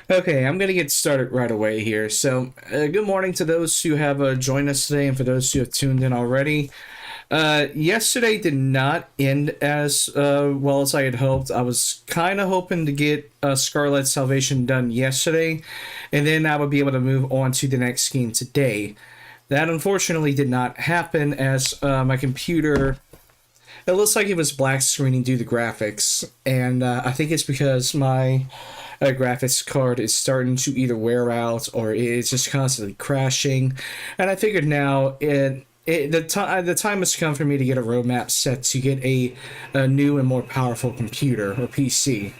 Okay, I'm going to get started right away here. So, good morning to those who have joined us today and for those who have tuned in already. Yesterday did not end as well as I had hoped. I was kind of hoping to get Scarlet Salvation done yesterday, and then I would be able to move on to the next game today. That unfortunately did not happen as my computer, it looks like it was black screening due to graphics, and I think it's because my graphics card is starting to either wear out or it's just constantly crashing. And I figured now the time has come for me to get a roadmap set to get a new and more powerful computer or PC.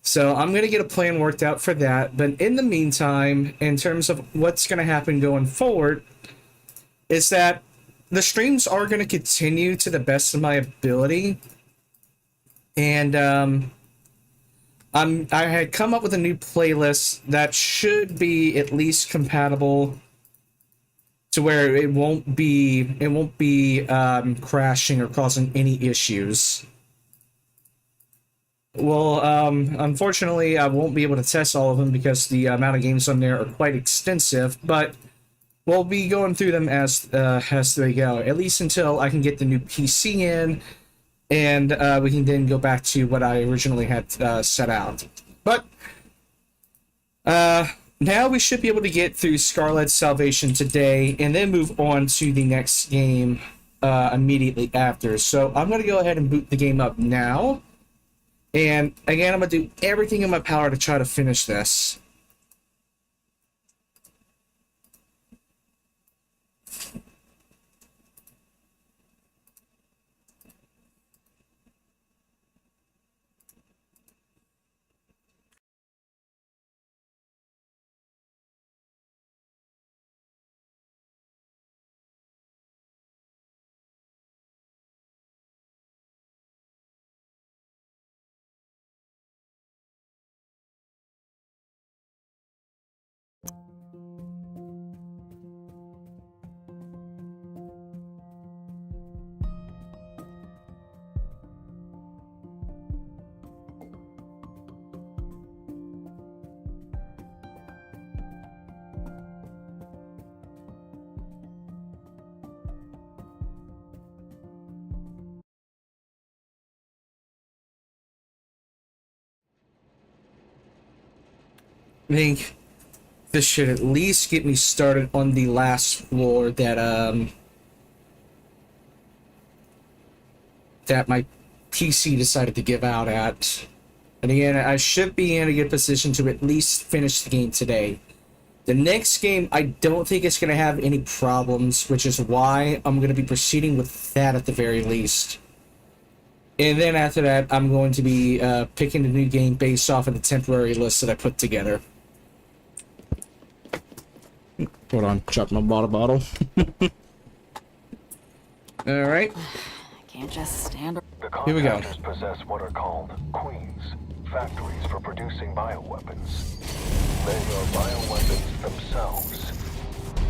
So I'm going to get a plan worked out for that. But in the meantime, in terms of what's going to happen going forward, is that the streams are going to continue to the best of my ability. And I had come up with a new playlist that should be at least compatible to where it won't be crashing or causing any issues. Well, unfortunately, I won't be able to test all of them because the amount of games on there are quite extensive, but we'll be going through them as they go, at least until I can get the new PC in, and we can then go back to what I originally had set out. But now we should be able to get through Scarlet Salvation today, and then move on to the next game immediately after. So I'm going to go ahead and boot the game up now. And again, I'm going to do everything in my power to try to finish this. I think this should at least get me started on the last floor that that my PC decided to give out at. And again, I should be in a good position to at least finish the game today. The next game, I don't think it's going to have any problems, which is why I'm going to be proceeding with that at the very least. And then after that, I'm going to be picking a new game based off of the temporary list that I put together. Hold on, drop my water bottle. Alright. Can't just stand. Here we go. The contractors possess what are called queens, factories for producing bioweapons. They are bioweapons themselves.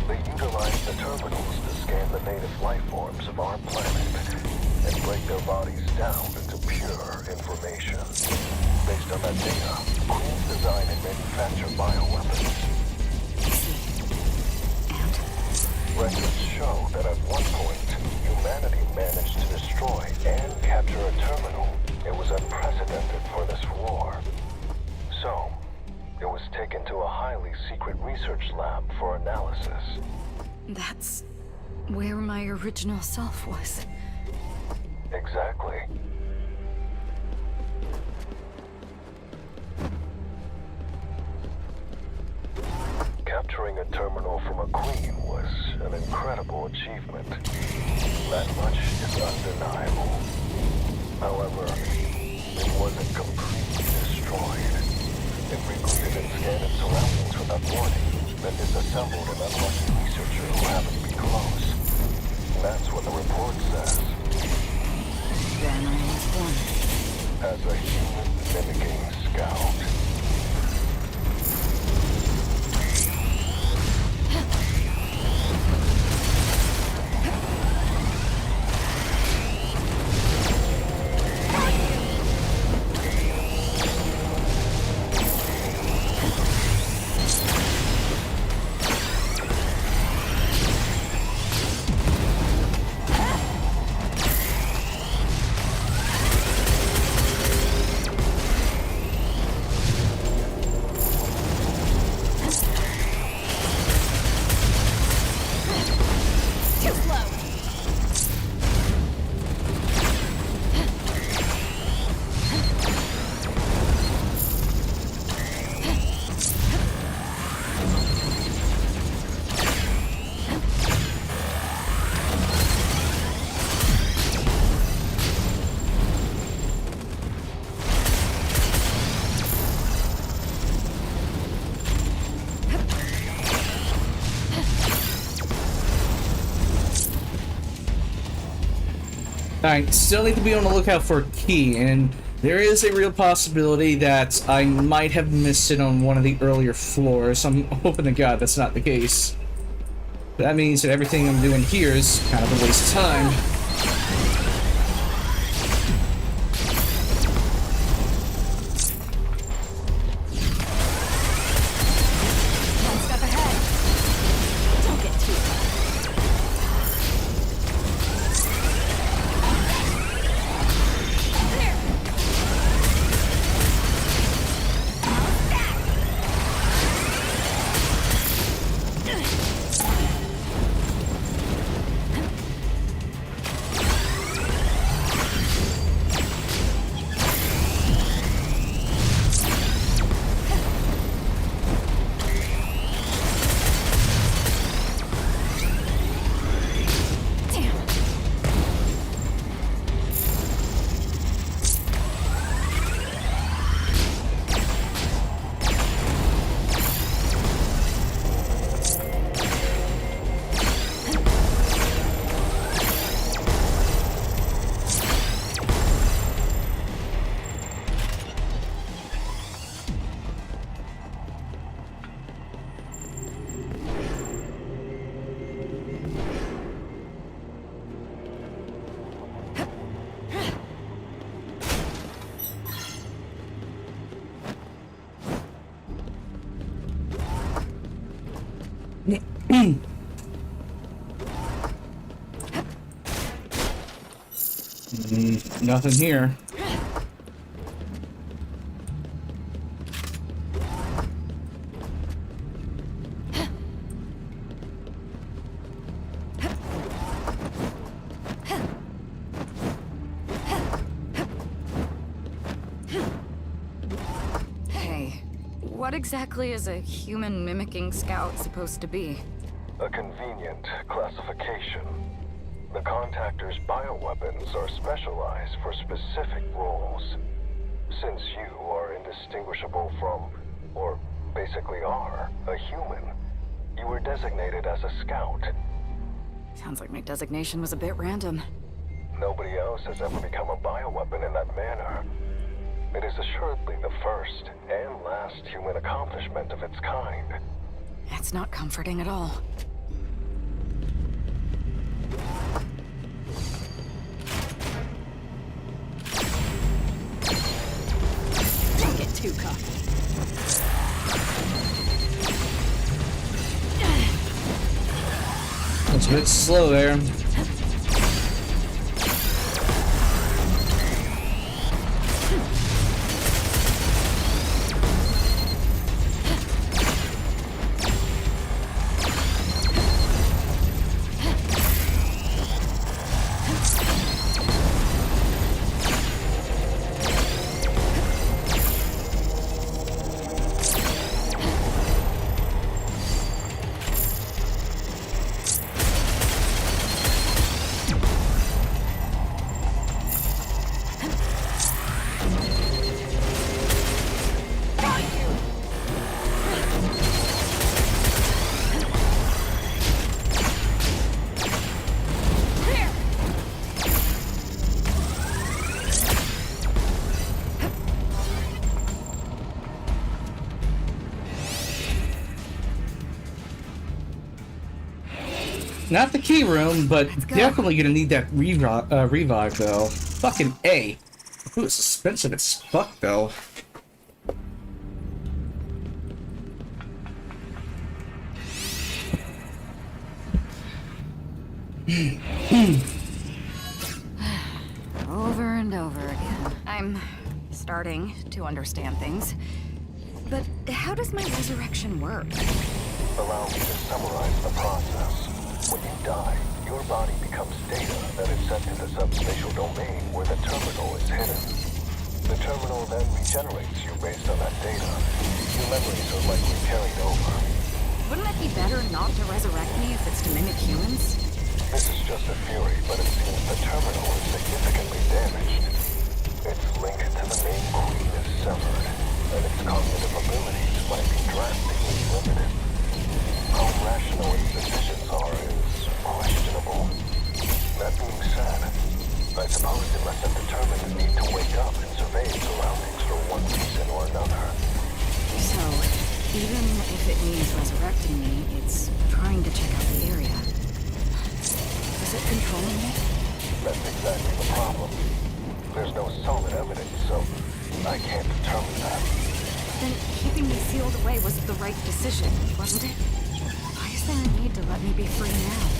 They utilize the terminals to scan the native life forms of our planet and break their bodies down into pure information. Based on that data, queens design and manufacture bioweapons. Records show that at one point, humanity managed to destroy and capture a terminal. It was unprecedented for this war. So, it was taken to a highly secret research lab for analysis. That's where my original self was. Exactly. Capturing a terminal from a queen was an incredible achievement. That much is undeniable. However, it wasn't completely destroyed. It rebooted and scanned its surroundings without warning, then disassembled an unlucky researcher who happened to be close. That's what the report says. Then I was born. As a human mimicking scout. I still need to be on the lookout for a key, and there is a real possibility that I might have missed it on one of the earlier floors. I'm hoping to God that's not the case. That means that everything I'm doing here is kind of a waste of time. One step ahead. Don't get too Nothing here. Hey, what exactly is a human mimicking scout supposed to be? A convenient classification. The Contactor's bioweapons are specialized for specific roles. Since you are indistinguishable from, or basically are, a human, you were designated as a scout. Sounds like my designation was a bit random. Nobody else has ever become a bioweapon in that manner. It is assuredly the first and last human accomplishment of its kind. That's not comforting at all. Don't get too cocky. It's a bit slow there. Not the key room, but definitely gonna need that revive though. Fucking A. Ooh, it's expensive as fuck though. Over and over again. I'm starting to understand things. But how does my resurrection work? Allow me to summarize the process. When you die, your body becomes data that is sent to the subspatial domain where the terminal is hidden. The terminal then regenerates you based on that data. Your memories are likely carried over. Wouldn't it be better not to resurrect me if it's to mimic humans? This is just a theory, but it seems the terminal is significantly damaged. Its link to the main queen is severed, and its cognitive abilities might be drastically limited. How rational its decisions are is questionable. That being said, I suppose the need to wake up and survey its surroundings for one reason or another. So, even if it means resurrecting me, it's trying to check out the area. Is it controlling me? That's exactly the problem. There's no solid evidence, so I can't determine that. Then keeping me sealed away was the right decision, wasn't it? Why is there a need to let me be free now?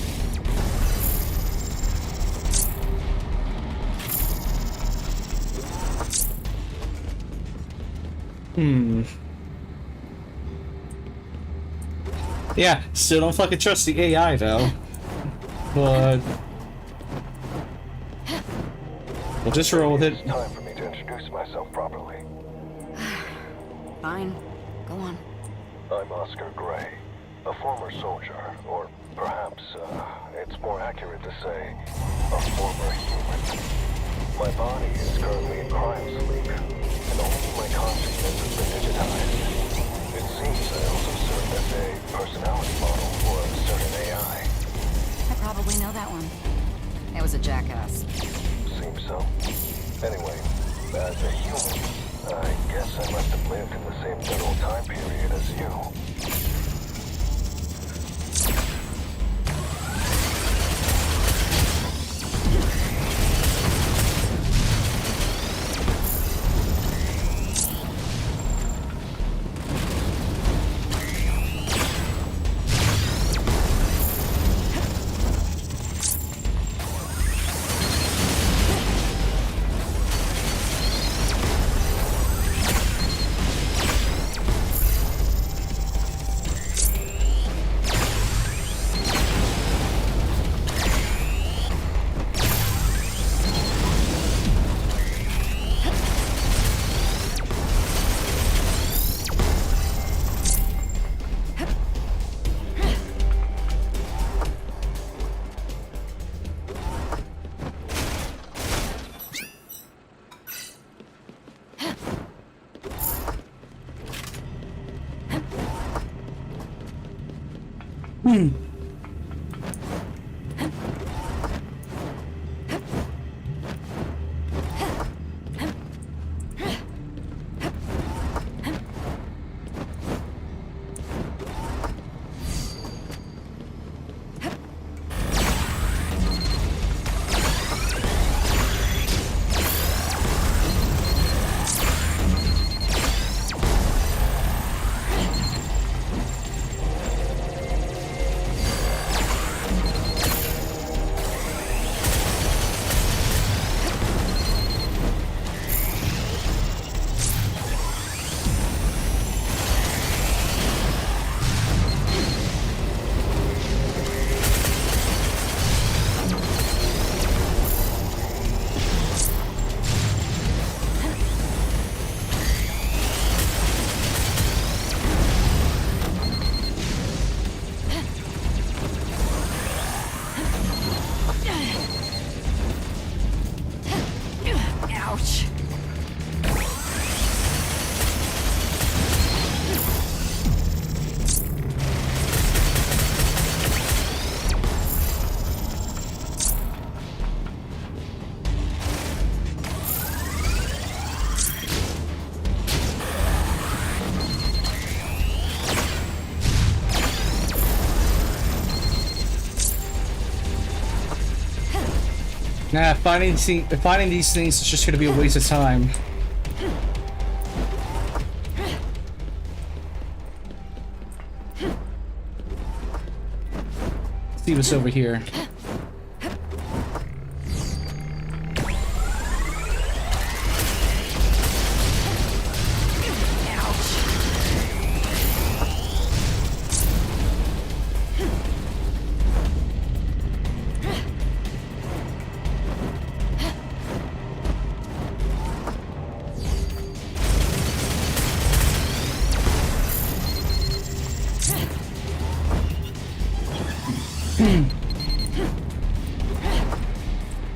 Yeah, still don't fucking trust the AI though. But we'll just roll with it. It's time for me to introduce myself properly. Fine. Go on. I'm Oscar Gray, a former soldier, or perhaps, it's more accurate to say, a former human. My body is currently in cryo sleep, and only my consciousness has been digitized. It seems I also serve as a personality model for a certain AI. I probably know that one. It was a jackass. Seems so. Anyway, as a human, I guess I must have lived in the same general time period as you. Ouch. Nah, finding these things is just gonna be a waste of time. Let's see what's over here.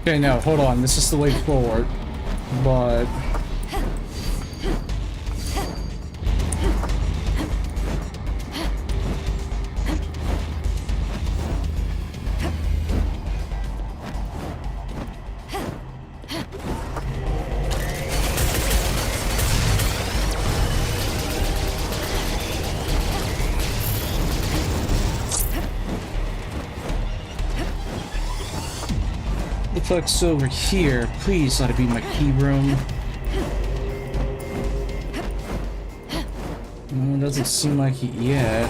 Okay, no, hold on. This is the way forward, but The fuck's over here? Please let it be my key room. No, it doesn't seem like it yet.